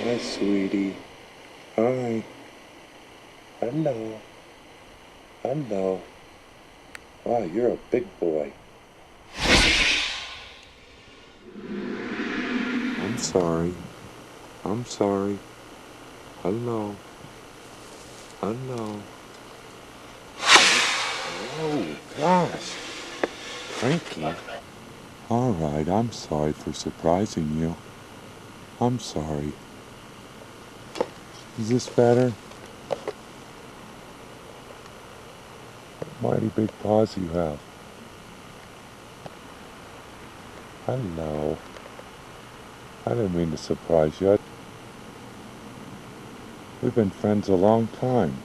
Hi, sweetie. Hi. Hello. Hello. Wow, you're a big boy. I'm sorry. I'm sorry. Hello. Hello. Oh, gosh. Frankie. All right, I'm sorry for surprising you. I'm sorry. Is this better? What mighty big paws you have. Hello. I didn't mean to surprise you. We've been friends a long time.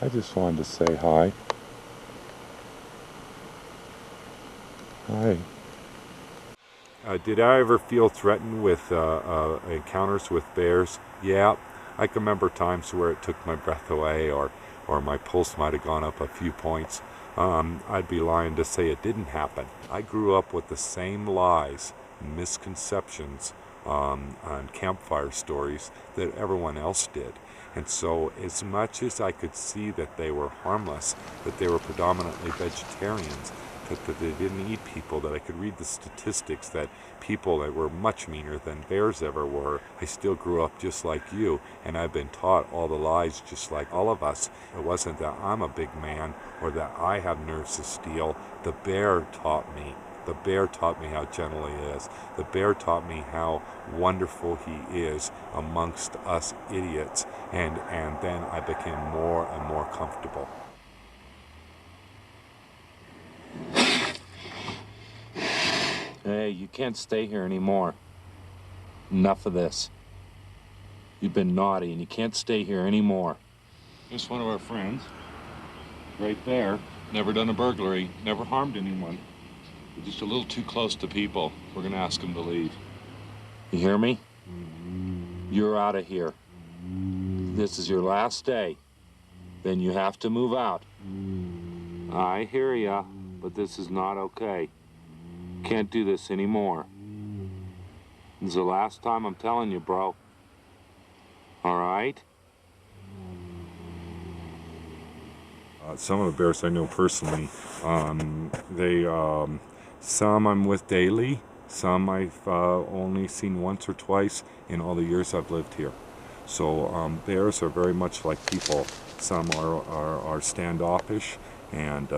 I just wanted to say hi. Hi. Did I ever feel threatened with encounters with bears? Yeah, I can remember times where it took my breath away, or my pulse might have gone up a few points. I'd be lying to say it didn't happen. I grew up with the same lies, misconceptions, and campfire stories that everyone else did. And so as much as I could see that they were harmless, that they were predominantly vegetarians, that they didn't eat people, that I could read the statistics that people that were much meaner than bears ever were, I still grew up just like you, and I've been taught all the lies just like all of us. It wasn't that I'm a big man or that I have nerves of steel. The bear taught me. The bear taught me how gentle he is. The bear taught me how wonderful he is amongst us idiots. And then I became more and more comfortable. Hey, you can't stay here anymore. Enough of this. You've been naughty and you can't stay here anymore. Just one of our friends. Right there. Never done a burglary. Never harmed anyone. We're just a little too close to people. We're gonna ask him to leave. You hear me? You're out of here. This is your last day. Then you have to move out. I hear ya, but this is not okay. Can't do this anymore. This is the last time I'm telling you, bro. All right? Some of the bears I know personally, some I'm with daily, some I've only seen once or twice in all the years I've lived here. So bears are very much like people. Some are standoffish and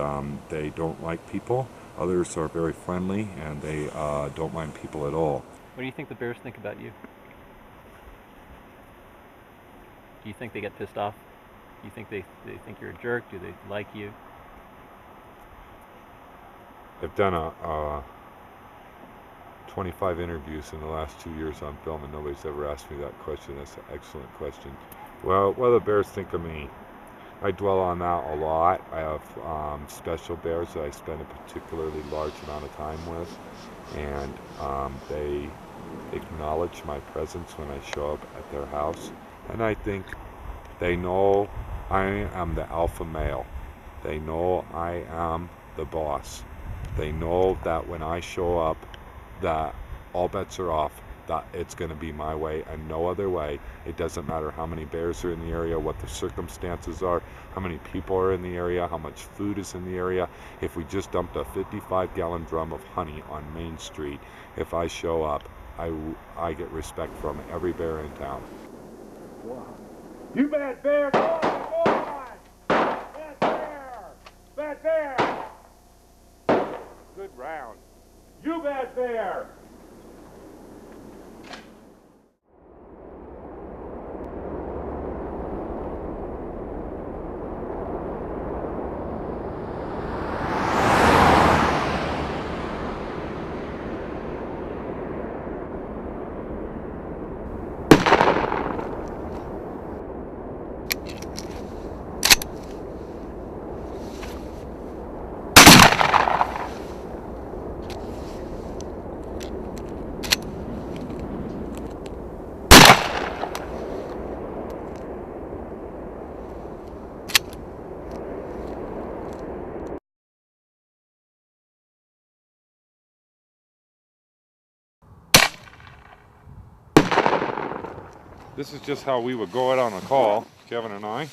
they don't like people. Others are very friendly and they don't mind people at all. What do you think the bears think about you? Do you think they get pissed off? Do you think they think you're a jerk? Do they like you? I've done 25 interviews in the last 2 years on film, and nobody's ever asked me that question. That's an excellent question. Well, what do the bears think of me? I dwell on that a lot. I have special bears that I spend a particularly large amount of time with, and they acknowledge my presence when I show up at their house. And I think they know I am the alpha male. They know I am the boss. They know that when I show up, that all bets are off, that it's going to be my way and no other way. It doesn't matter how many bears are in the area, what the circumstances are, how many people are in the area, how much food is in the area. If we just dumped a 55-gallon drum of honey on Main Street, if I show up, I get respect from every bear in town. Wow. You bad bear! Go on! Go on! Bad bear! Bad bear! Good round. You bad bear! This is just how we would go out on a call, Kevin and I.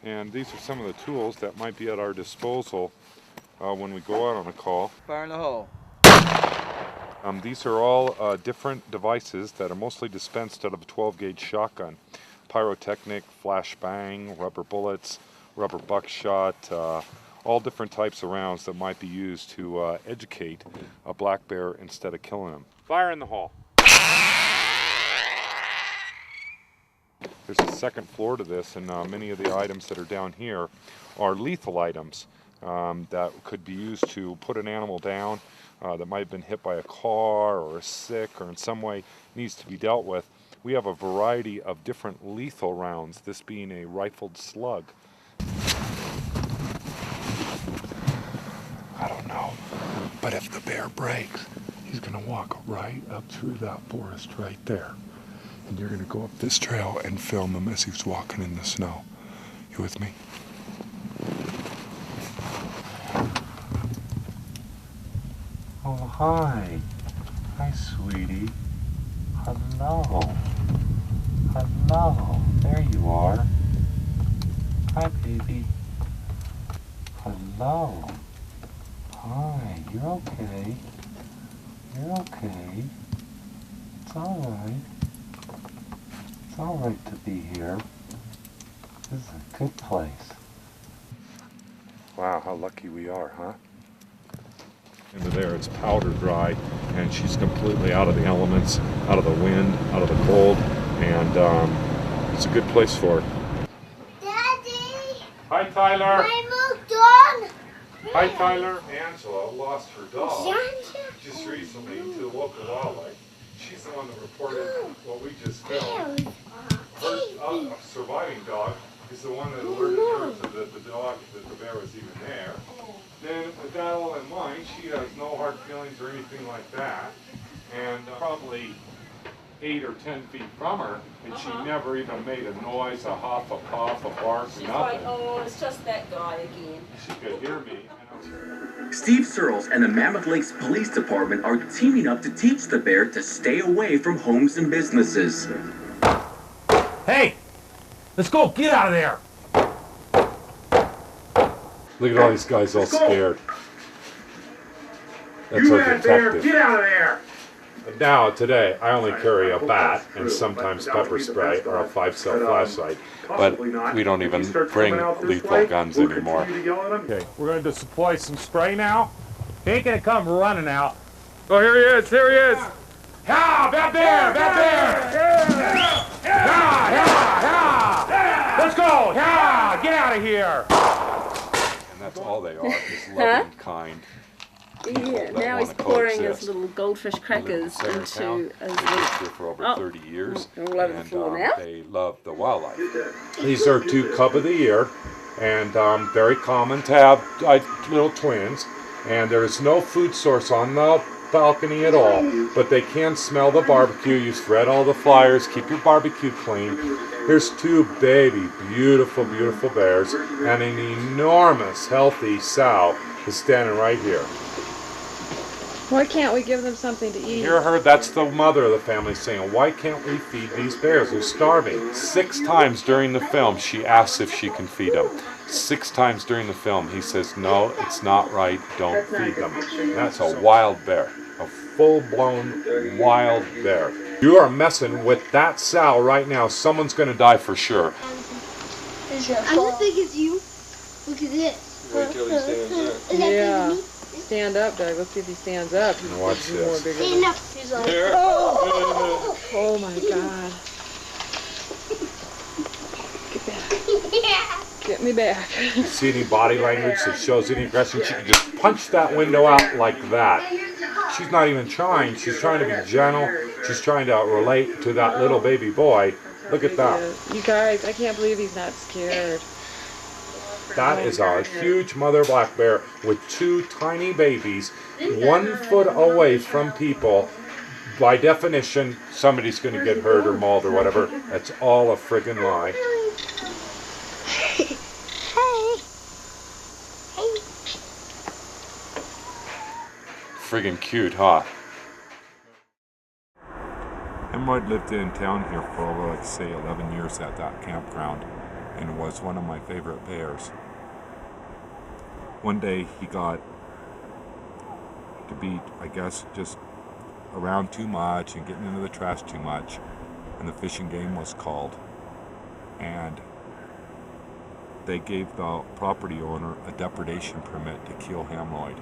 And these are some of the tools that might be at our disposal when we go out on a call. Fire in the hole. These are all different devices that are mostly dispensed out of a 12-gauge shotgun. Pyrotechnic, flashbang, rubber bullets, rubber buckshot, all different types of rounds that might be used to educate a black bear instead of killing him. Fire in the hole. There's a second floor to this, and many of the items that are down here are lethal items that could be used to put an animal down that might have been hit by a car or is sick or in some way needs to be dealt with. We have a variety of different lethal rounds, this being a rifled slug. I don't know, but if the bear breaks, he's going to walk right up through that forest right there. And you're going to go up this trail and film him as he's walking in the snow. You with me? Oh, hi. Hi, sweetie. Hello. Hello. There you are. Hi, baby. Hello. Hi. You're okay. You're okay. It's all right. It's all right to be here. This is a good place. Wow, how lucky we are, huh? Over there, it's powder dry, and she's completely out of the elements, out of the wind, out of the cold, and it's a good place for her. Daddy! Hi, Tyler! I moved on! Hi, Tyler. Angela lost her dog Angela? just recently to the local wildlife. She's the one that reported what we just filmed. Her surviving dog is the one that alerted her to the dog, that the bear was even there. Then, with that all in mind, she has no hard feelings or anything like that. And probably 8 or 10 feet from her, and she never even made a noise, a huff, a puff, a bark, She's nothing. like, oh, it's just that guy again. She could hear me. Steve Searles and the Mammoth Lakes Police Department are teaming up to teach the bear to stay away from homes and businesses. Hey! Let's go! Get out of there! Look at all these guys all scared. That's our detective. Get out of there! Now, today, I only carry a bat and sometimes pepper spray or a 5-cell flashlight, but we don't even bring lethal guns anymore. Okay, we're going to supply some spray now. He ain't going to come running out. Oh, here he is! Here he is! Ha! Bad bear! Bad bear! Ha! Ha! Ha! Let's go! Ha! Get out of here! And that's all they are, is loving, kind. Yeah, that now he's wanna pouring coexist. his little goldfish crackers Center into town. his They've lived here for over 30 years, they're all over the and floor now. they love the wildlife. These are 2 cub of the year, and very common to have little twins. And there is no food source on the balcony at all, but they can smell the barbecue. You've read all the flyers, keep your barbecue clean. Here's 2 baby, beautiful, beautiful bears, and an enormous, healthy sow is standing right here. Why can't we give them something to eat? Hear her, that's the mother of the family saying, why can't we feed these bears? They're starving. 6 times during the film, she asks if she can feed them. 6 times during the film, he says, no, it's not right, don't feed them. That's a wild bear, a full-blown wild bear. You are messing with that sow right now. Someone's going to die for sure. I don't think it's you. Look at this. Wait till he stands up. Yeah. Stand up, Doug. Let's see if he stands up. He's Watch more this. bigger Stand than... up. He's like, Oh my God. Get back. yeah. Get me back. See any body language that shows any aggression? She can just punch that window out like that. She's not even trying. She's trying to be gentle. She's trying to relate to that little baby boy. Look at that. You guys, I can't believe he's not scared. That is a huge mother black bear with 2 tiny babies, 1 foot away from people. By definition, somebody's going to get hurt or mauled or whatever. That's all a friggin' lie. Friggin' cute, huh? Hemorrhoid lived in town here for over, like, say, 11 years at that campground, and was one of my favorite bears. One day he got to be, I guess, just around too much and getting into the trash too much, and the fishing game was called, and they gave the property owner a depredation permit to kill Hemorrhoid.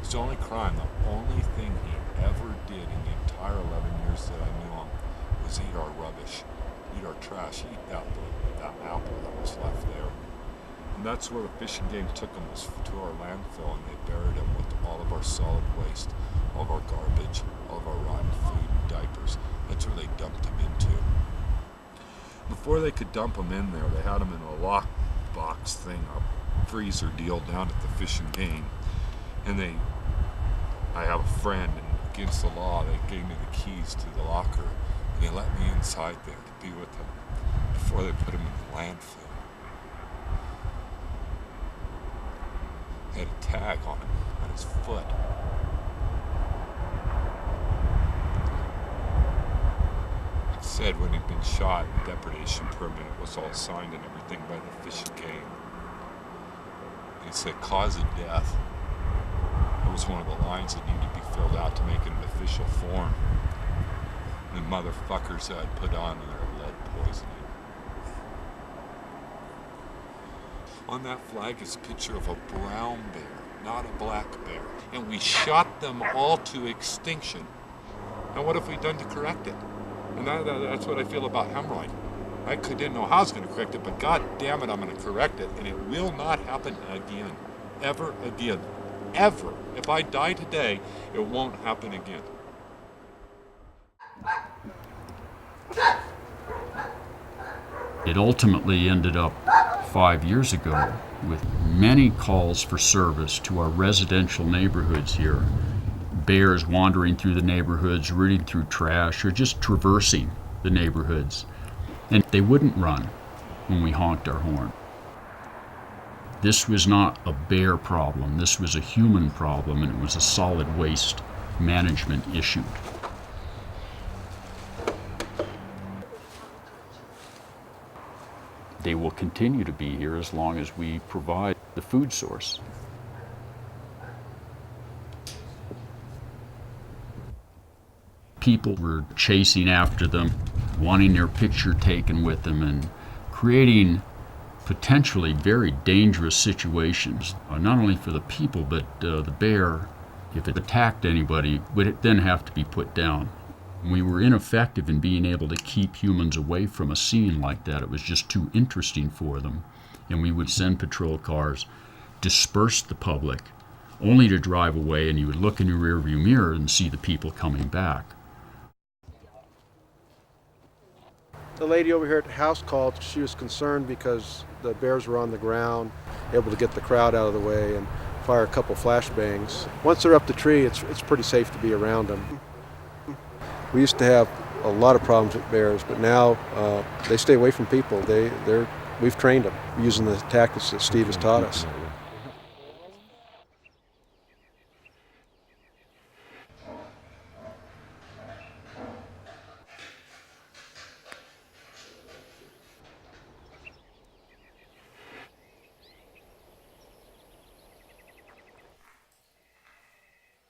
It's the only crime, the only thing he ever did in the entire 11 years that I knew him was eat our rubbish, eat our trash, eat that apple that was left there. And that's where the fishing game took him, was to our landfill, and they buried him with all of our solid waste, all of our garbage, all of our rotten food and diapers. That's where they dumped him into. Before they could dump him in there, they had him in a lockbox thing, a freezer deal down at the fishing game. And I have a friend, and against the law, they gave me the keys to the locker, and they let me inside there to be with him before they put him in the landfill. They had a tag on him, on his foot. It said when he'd been shot, the depredation permit was all signed and everything by the fishing game. And it said cause of death. It was one of the lines that needed to be filled out to make it an official form. And the motherfuckers had put on their lead poisoning. On that flag is a picture of a brown bear, not a black bear. And we shot them all to extinction. And what have we done to correct it? And that's what I feel about Hemorrhoid. I didn't know how I was going to correct it, but god damn it, I'm going to correct it. And it will not happen again. Ever again. Ever. If I die today, it won't happen again. It ultimately ended up 5 years ago with many calls for service to our residential neighborhoods here. Bears wandering through the neighborhoods, rooting through trash, or just traversing the neighborhoods. And they wouldn't run when we honked our horn. This was not a bear problem, this was a human problem, and it was a solid waste management issue. They will continue to be here as long as we provide the food source. People were chasing after them, wanting their picture taken with them, and creating potentially very dangerous situations, not only for the people, but the bear, if it attacked anybody, would then have to be put down. We were ineffective in being able to keep humans away from a scene like that. It was just too interesting for them. And we would send patrol cars, disperse the public, only to drive away, and you would look in your rearview mirror and see the people coming back. The lady over here at the house called. She was concerned because the bears were on the ground, able to get the crowd out of the way and fire a couple flashbangs. Once they're up the tree, it's pretty safe to be around them. We used to have a lot of problems with bears, but now they stay away from people. We've trained them using the tactics that Steve has taught us.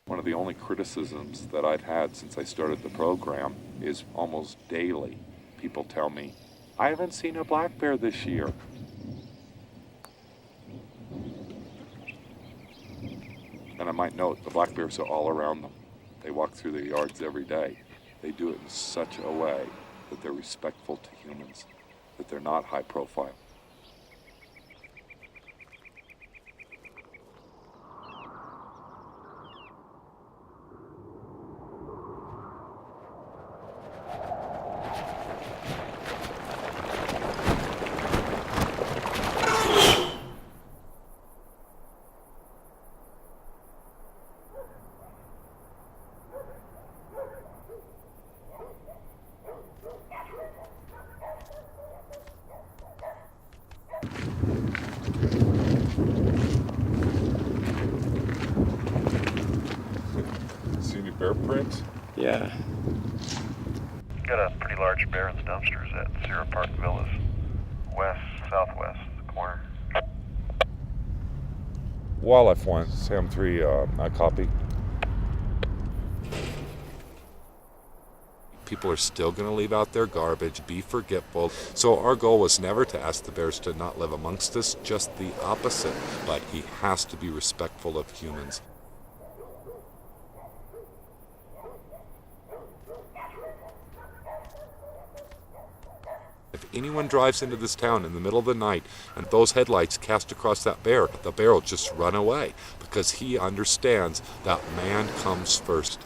One of the only criticisms that I've had since I started the program is almost daily people tell me, I haven't seen a black bear this year. And I might note, the black bears are all around them. They walk through their yards every day. They do it in such a way that they're respectful to humans, that they're not high profile. See any bear prints? Yeah. Got a pretty large bear in the dumpsters at Sierra Park Villas, southwest corner. Wildlife 1, Sam 3, I copy. People are still going to leave out their garbage, be forgetful. So our goal was never to ask the bears to not live amongst us, just the opposite. But he has to be respectful of humans. If anyone drives into this town in the middle of the night and those headlights cast across that bear, the bear will just run away because he understands that man comes first.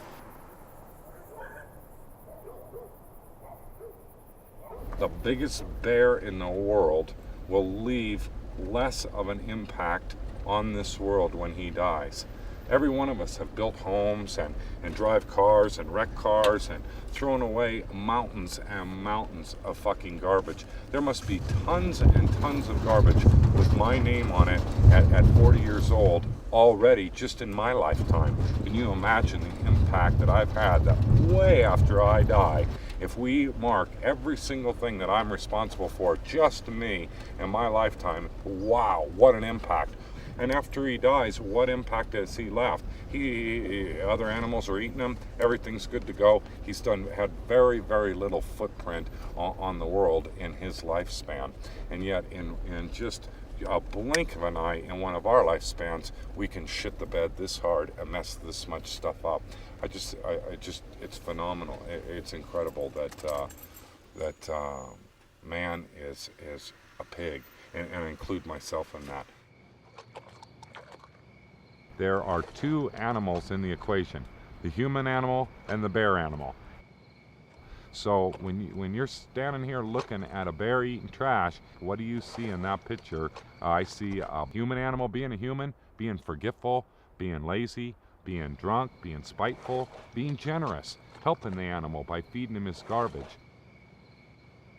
The biggest bear in the world will leave less of an impact on this world when he dies. Every one of us have built homes and drive cars and wreck cars and thrown away mountains and mountains of fucking garbage. There must be tons and tons of garbage with my name on it at 40 years old already just in my lifetime. Can you imagine the impact that I've had that way after I die? If we mark every single thing that I'm responsible for, just me in my lifetime, wow, what an impact. And after he dies, what impact has he left? Other animals are eating him, everything's good to go. He's had very, very little footprint on the world in his lifespan. And yet, in just a blink of an eye in one of our lifespans, we can shit the bed this hard and mess this much stuff up. It's phenomenal. It's incredible that man is a pig, and I include myself in that. There are two animals in the equation, the human animal and the bear animal. So when you're standing here looking at a bear eating trash, what do you see in that picture? I see a human animal being a human, being forgetful, being lazy, being drunk, being spiteful, being generous, helping the animal by feeding him his garbage.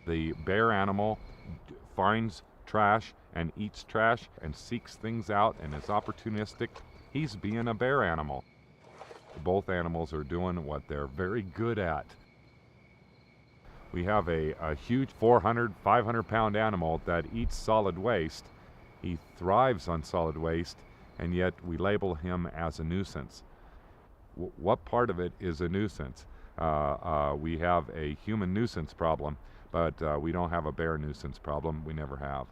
The bear animal finds trash and eats trash and seeks things out and is opportunistic. He's being a bear animal. Both animals are doing what they're very good at. We have a huge 400, 500-pound animal that eats solid waste. He thrives on solid waste, and yet we label him as a nuisance. What part of it is a nuisance? We have a human nuisance problem, but we don't have a bear nuisance problem. We never have.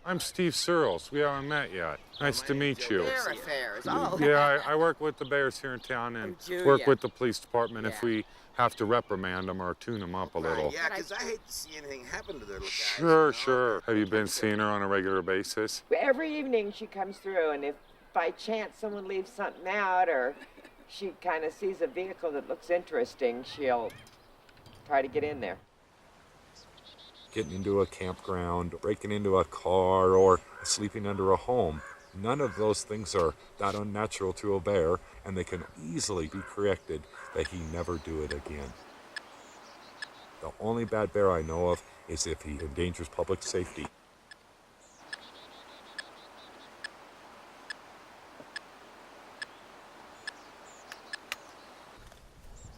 I'm Steve Searles. We haven't met yet. Nice to meet you. Bear affairs. Oh. Yeah, I work with the bears here in town and work with the police department if we have to reprimand them or tune them up a little. Yeah, because I hate to see anything happen to their little guys. Sure, sure. Have you been seeing her on a regular basis? Every evening she comes through, and if by chance someone leaves something out or she kind of sees a vehicle that looks interesting, she'll try to get in there. Getting into a campground, breaking into a car, or sleeping under a home. None of those things are that unnatural to a bear, and they can easily be corrected that he never do it again. The only bad bear I know of is if he endangers public safety.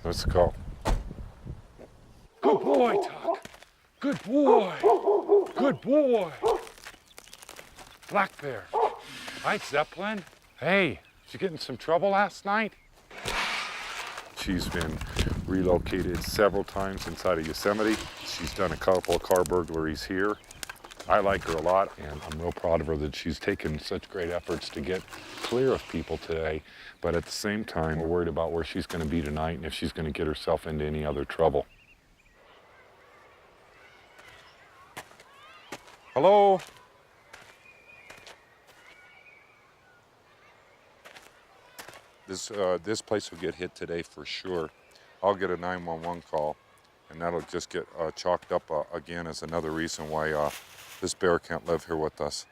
Let's go. Good boy, Tuck. Good boy. Good boy. Black bear. Hi, Zeppelin. Hey, did you get in some trouble last night? She's been relocated several times inside of Yosemite. She's done a couple of car burglaries here. I like her a lot, and I'm real proud of her that she's taken such great efforts to get clear of people today. But at the same time, we're worried about where she's going to be tonight and if she's going to get herself into any other trouble. Hello? This place will get hit today for sure. I'll get a 911 call, and that'll just get chalked up again as another reason why this bear can't live here with us.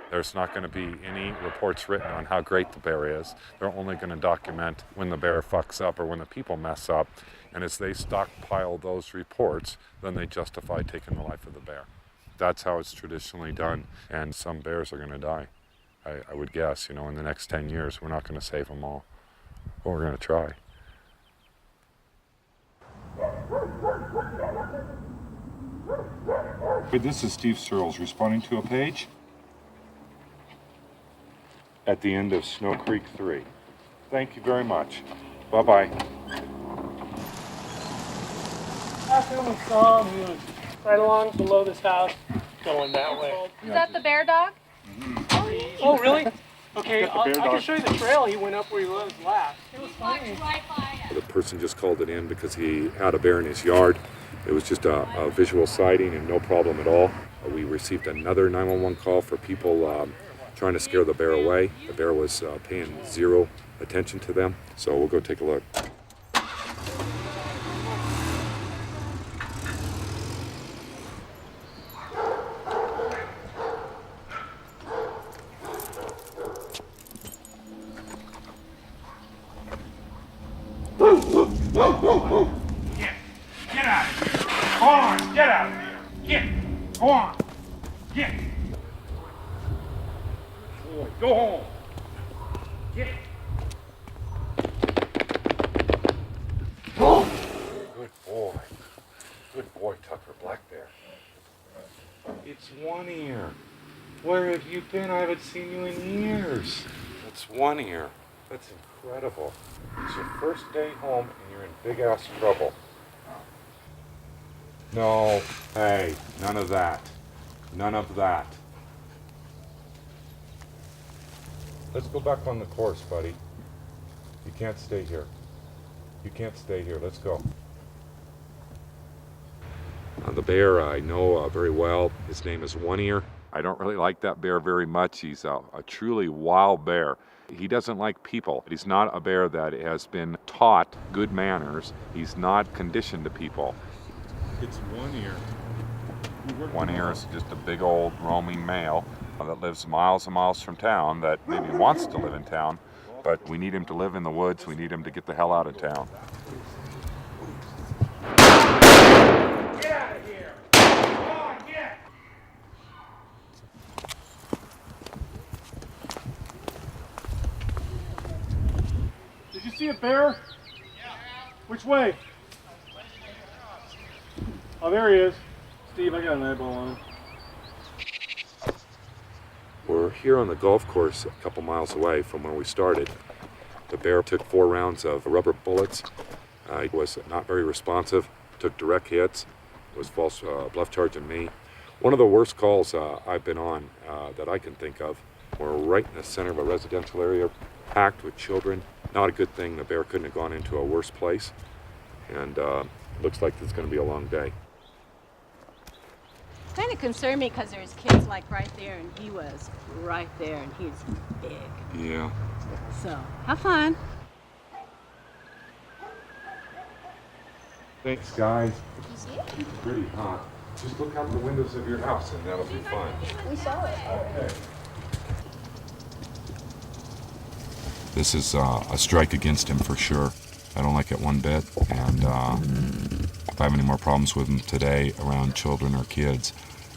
There's not going to be any reports written on how great the bear is. They're only going to document when the bear fucks up or when the people mess up. And as they stockpile those reports, then they justify taking the life of the bear. That's how it's traditionally done, and some bears are going to die. I would guess, in the next 10 years, we're not going to save them all. But we're going to try. This is Steve Searles responding to a page at the end of Snow Creek 3. Thank you very much. Bye-bye. Last time we saw him, he was right along below this house, going that way. Is that the bear dog? Oh, really? Okay, Got the bear I can dog. show you the trail he went up where he was last. It was funny. The person just called it in because he had a bear in his yard. It was just a visual sighting and no problem at all. We received another 911 call for people trying to scare the bear away. The bear was paying zero attention to them, so we'll go take a look. Get out of here. Go on, get out of here. Get. Go on. Get. Boy, go home. Get. Good boy. Good boy, Tucker, black bear. It's One Ear. Where have you been? I haven't seen you in years. That's One Ear. That's incredible. It's your first day home and you're in big-ass trouble. No, hey, none of that. None of that. Let's go back on the course, buddy. You can't stay here. You can't stay here. Let's go. The bear I know very well. His name is One Ear. I don't really like that bear very much. He's a truly wild bear. He doesn't like people. He's not a bear that has been taught good manners. He's not conditioned to people. It's One Ear. One Ear is just a big old roaming male that lives miles and miles from town, that maybe wants to live in town, but we need him to live in the woods. We need him to get the hell out of town. Get out of here. Come on, get. Did you see a bear? Which way? Oh, there he is. Steve, I got an eyeball on him. We're here on the golf course a couple miles away from where we started. The bear took 4 rounds of rubber bullets. He was not very responsive, took direct hits, was false bluff charging me. One of the worst calls I've been on that I can think of. We're right in the center of a residential area, packed with children. Not a good thing. The bear couldn't have gone into a worse place. And looks like it's going to be a long day. Kind of concerned me because there's kids like right there, and he was right there, and he's big. Yeah. So, have fun. Thanks, guys. Did you see it? It's pretty hot. Just look out the windows of your house and that'll be fun. We saw it. Okay. This is a strike against him for sure. I don't like it one bit, and if I have any more problems with him today around children or kids,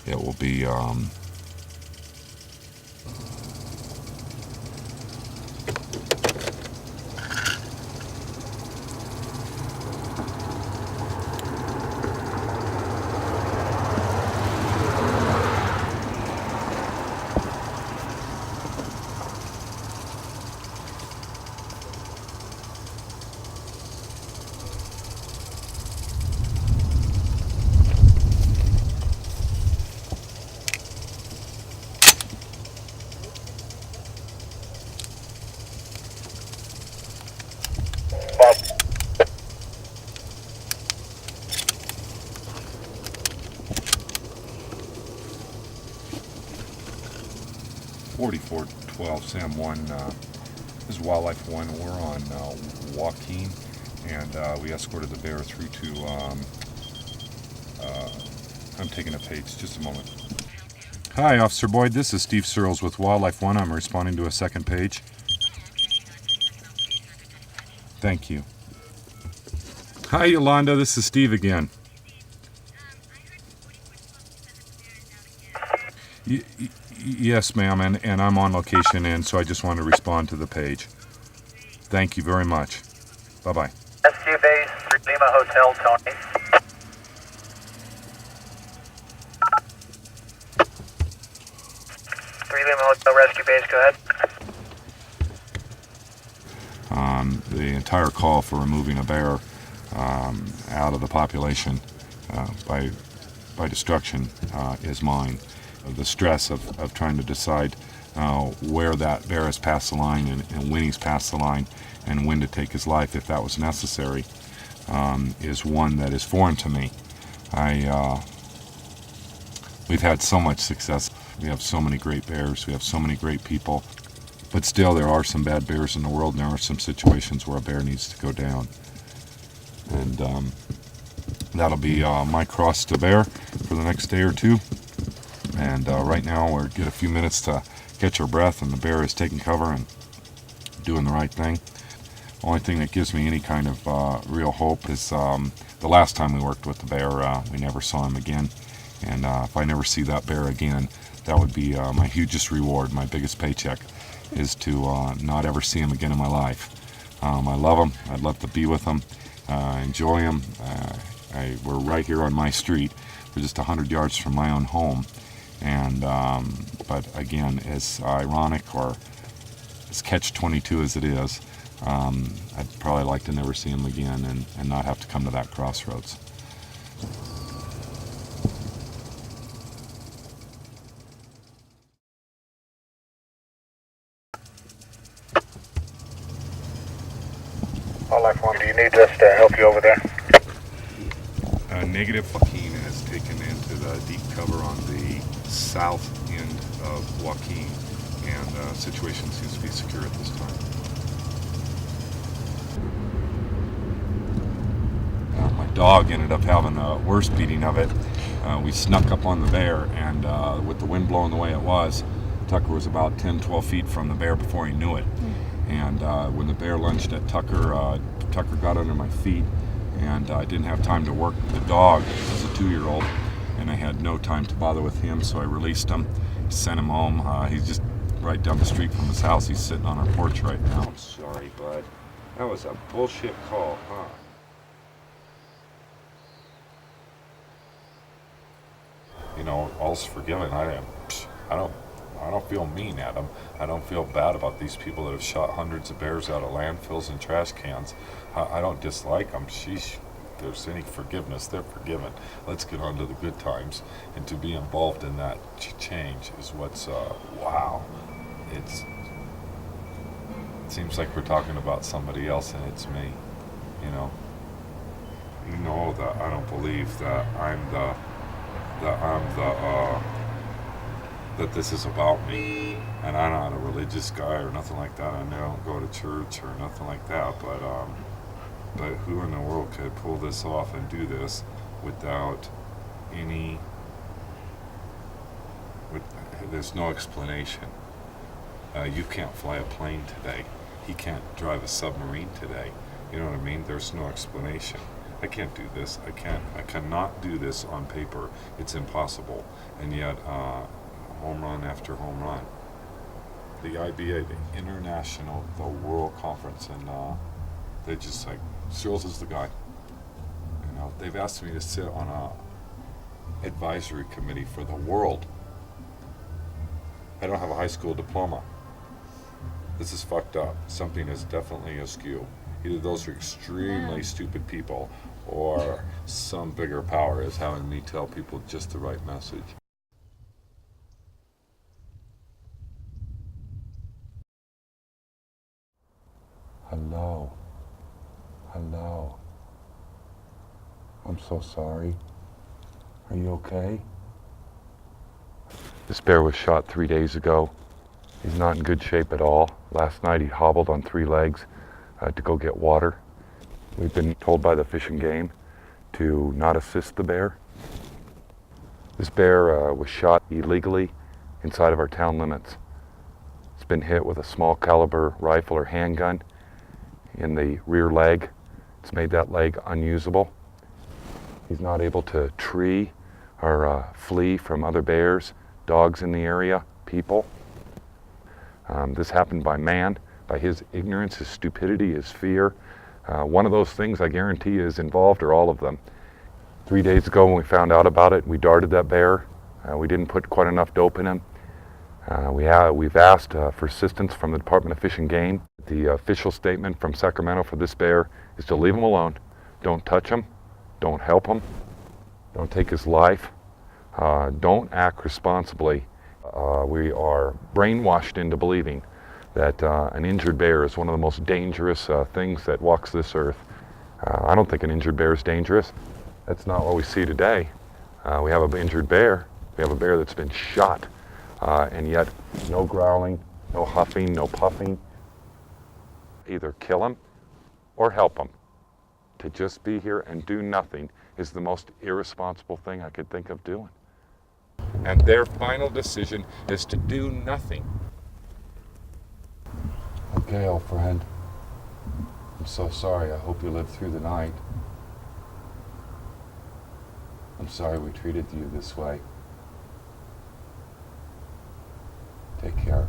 it will be Sam 1, this is Wildlife 1. We're on Joaquin, and we escorted the bear through to, I'm taking a page, just a moment. Hi, Officer Boyd, this is Steve Searles with Wildlife 1. I'm responding to a second page. Thank you. Hi, Yolanda, this is Steve again. Yes, ma'am, and I'm on location, and so I just want to respond to the page. Thank you very much. Bye-bye. SQ Base, 3 Lima Hotel, Tony. Lima Hotel Rescue Base, go ahead. The entire call for removing a bear out of the population by destruction is mine. The stress of trying to decide where that bear has passed the line and when he's passed the line and when to take his life if that was necessary is one that is foreign to me. We've had so much success. We have so many great bears. We have so many great people. But still, there are some bad bears in the world, and there are some situations where a bear needs to go down. And that'll be my cross to bear for the next day or two. And right now, we'll get a few minutes to catch our breath, and the bear is taking cover and doing the right thing. The only thing that gives me any kind of real hope is the last time we worked with the bear, we never saw him again. And if I never see that bear again, that would be my hugest reward, my biggest paycheck, is to not ever see him again in my life. I love him. I'd love to be with him, enjoy him. We're right here on my street. We're just 100 yards from my own home. And but again, as ironic or as catch-22 as it is, I'd probably like to never see him again and not have to come to that crossroads. All Life 1, do you need us to help you over there? Negative. Joaquin has taken into the deep cover on the south end of Joaquin, and the situation seems to be secure at this time. My dog ended up having the worst beating of it. We snuck up on the bear, and with the wind blowing the way it was, Tucker was about 10-12 feet from the bear before he knew it. And when the bear lunged at Tucker, Tucker got under my feet, and I didn't have time to work the dog as a 2-year-old, and I had no time to bother with him, so I released him, sent him home. He's just right down the street from his house. He's sitting on our porch right now. I'm sorry, bud. That was a bullshit call, huh? You know, all's forgiven. I don't feel mean at them. I don't feel bad about these people that have shot hundreds of bears out of landfills and trash cans. I don't dislike them. Sheesh, if there's any forgiveness, they're forgiven. Let's get on to the good times. And to be involved in that change is what's, wow. It seems like we're talking about somebody else and it's me, you know. You know that I don't believe that that this is about me, and I'm not a religious guy or nothing like that. I don't go to church or nothing like that, but who in the world could pull this off and do this without any, there's no explanation. You can't fly a plane today. He can't drive a submarine today. You know what I mean? There's no explanation. I can't do this. I cannot do this on paper. It's impossible. And yet, home run after home run. The IBA, the World Conference, and they just like, Searles is the guy. You know, they've asked me to sit on a advisory committee for the world. I don't have a high school diploma. This is fucked up. Something is definitely askew. Either those are extremely stupid people, or some bigger power is having me tell people just the right message. Hello. Hello. I'm so sorry. Are you okay? This bear was shot 3 days ago. He's not in good shape at all. Last night he hobbled on 3 legs to go get water. We've been told by the Fish and Game to not assist the bear. This bear was shot illegally inside of our town limits. It's been hit with a small caliber rifle or handgun in the rear leg. It's made that leg unusable. He's not able to tree or flee from other bears, dogs in the area. people. This happened by man, by his ignorance, his stupidity, his fear. One of those things I guarantee is involved, or all of them. 3 days ago when we found out about it, we darted that bear. We didn't put quite enough dope in him. We've asked for assistance from the Department of Fish and Game. The official statement from Sacramento for this bear is to leave him alone. Don't touch him. Don't help him. Don't take his life. Don't act responsibly. We are brainwashed into believing that an injured bear is one of the most dangerous things that walks this earth. I don't think an injured bear is dangerous. That's not what we see today. We have an injured bear. We have a bear that's been shot, and yet no growling, no huffing, no puffing. Either kill him or help him. To just be here and do nothing is the most irresponsible thing I could think of doing. And their final decision is to do nothing. Okay, old friend. I'm so sorry. I hope you lived through the night. I'm sorry we treated you this way. Take care.